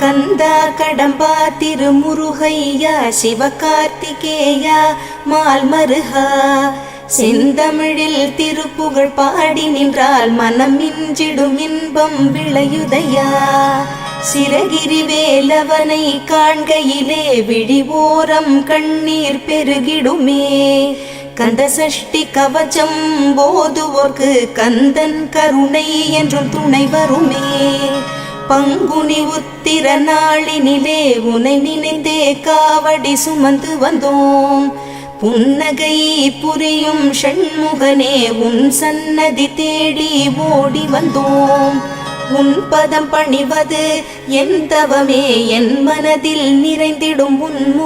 கந்தா கடம்பா திருமுருகையா சிவகார்த்திகேயா மால்மருகா செந்தமிழில் திருப்புகழ் பாடி நின்றால் மனம் மிஞ்சிடும் இன்பம் விளையுதையா. சிரகிரி வேலவனை காண்கையிலே விழி ஓரம் கண்ணீர் பெருகிடுமே. கந்த சஷ்டி கவச்சம் போதுவோர்க்கு கந்தன் கருணை என்றும் துணை வருமே. பங்குனி உத்திர நாளினிலே உனை நினைந்தே காவடி சுமந்து வந்தோம். புன்னகை புரியும் ஷண்முகனே உன் சன்னதி தேடி ஓடி வந்தோம். உன் பதம் பணிவது என் தவமே, என் மனதில் நிறைந்திடும் உன்